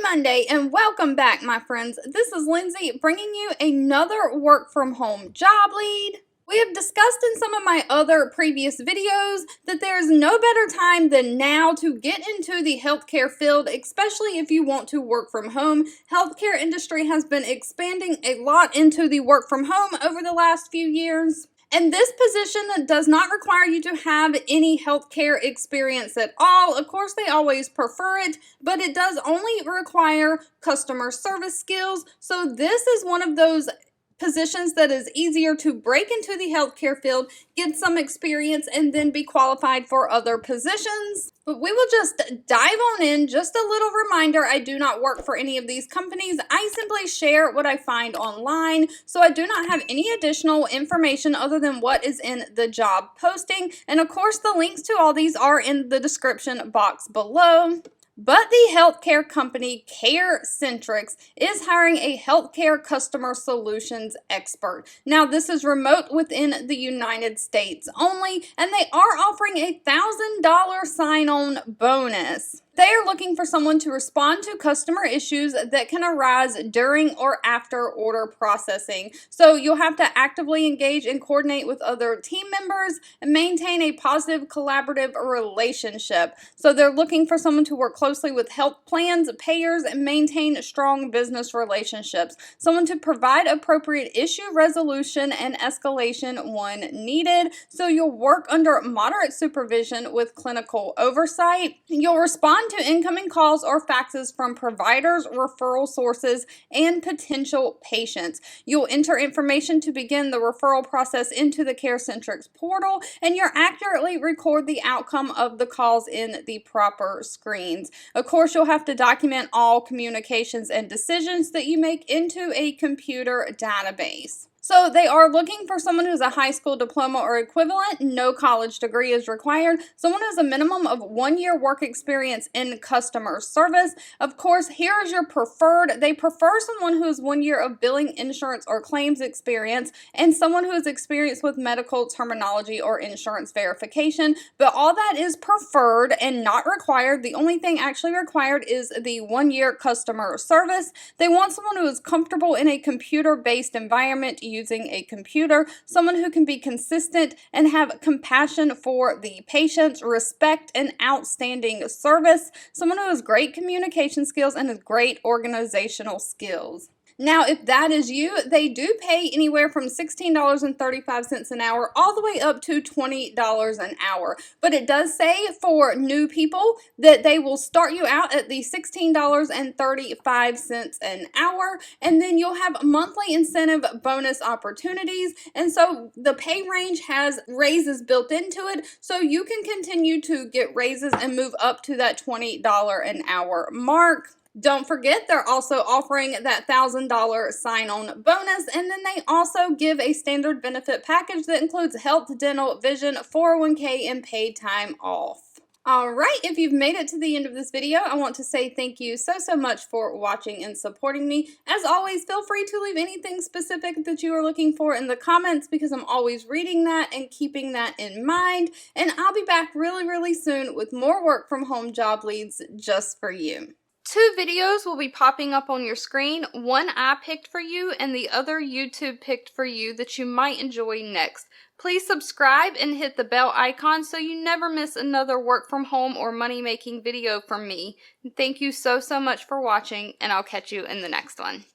Monday and welcome back, my friends. This is Lindsay bringing you another work from home job lead. We have discussed in some of my other previous videos that there is no better time than now to get into the healthcare field, especially if you want to work from home. Healthcare industry has been expanding a lot into the work from home over the last few years. And this position does not require you to have any healthcare experience at all. Of course, they always prefer it, but it does only require customer service skills. So this is one of those positions that is easier to break into the healthcare field, get some experience, and then be qualified for other positions. But we will just dive on in. Just a little reminder, I do not work for any of these companies. I simply share what I find online, so I do not have any additional information other than what is in the job posting. And of course, the links to all these are in the description box below. But the healthcare company CareCentrix is hiring a healthcare customer solutions expert. Now, this is remote within the United States only, and they are offering a $1,000 sign-on bonus. They are looking for someone to respond to customer issues that can arise during or after order processing. So you'll have to actively engage and coordinate with other team members and maintain a positive collaborative relationship. So they're looking for someone to work closely with health plans, payers, and maintain strong business relationships. Someone to provide appropriate issue resolution and escalation when needed. So you'll work under moderate supervision with clinical oversight. You'll respond to incoming calls or faxes from providers, referral sources, and potential patients. You'll enter information to begin the referral process into the CareCentrix portal, and you'll accurately record the outcome of the calls in the proper screens. Of course, you'll have to document all communications and decisions that you make into a computer database. So they are looking for someone who's a high school diploma or equivalent. No college degree is required. Someone who has a minimum of 1 year work experience in customer service. Of course, here is your preferred. They prefer someone who has 1 year of billing, insurance, or claims experience, and someone who has experience with medical terminology or insurance verification. But all that is preferred and not required. The only thing actually required is the 1 year customer service. They want someone who is comfortable in a computer-based environment using a computer, someone who can be consistent and have compassion for the patients, respect and outstanding service, someone who has great communication skills and has great organizational skills. Now, if that is you, they do pay anywhere from $16.35 an hour all the way up to $20 an hour. But it does say for new people that they will start you out at the $16.35 an hour, and then you'll have monthly incentive bonus opportunities. And so the pay range has raises built into it, so you can continue to get raises and move up to that $20 an hour mark. Don't forget, they're also offering that $1,000 sign-on bonus, and then they also give a standard benefit package that includes health, dental, vision, 401k, and paid time off. Alright, if you've made it to the end of this video, I want to say thank you so much for watching and supporting me. As always, feel free to leave anything specific that you are looking for in the comments, because I'm always reading that and keeping that in mind. And I'll be back really soon with more work from home job leads just for you. 2 videos will be popping up on your screen. One I picked for you and the other YouTube picked for you that you might enjoy next. Please subscribe and hit the bell icon so you never miss another work from home or money making video from me. Thank you so much for watching, and I'll catch you in the next one.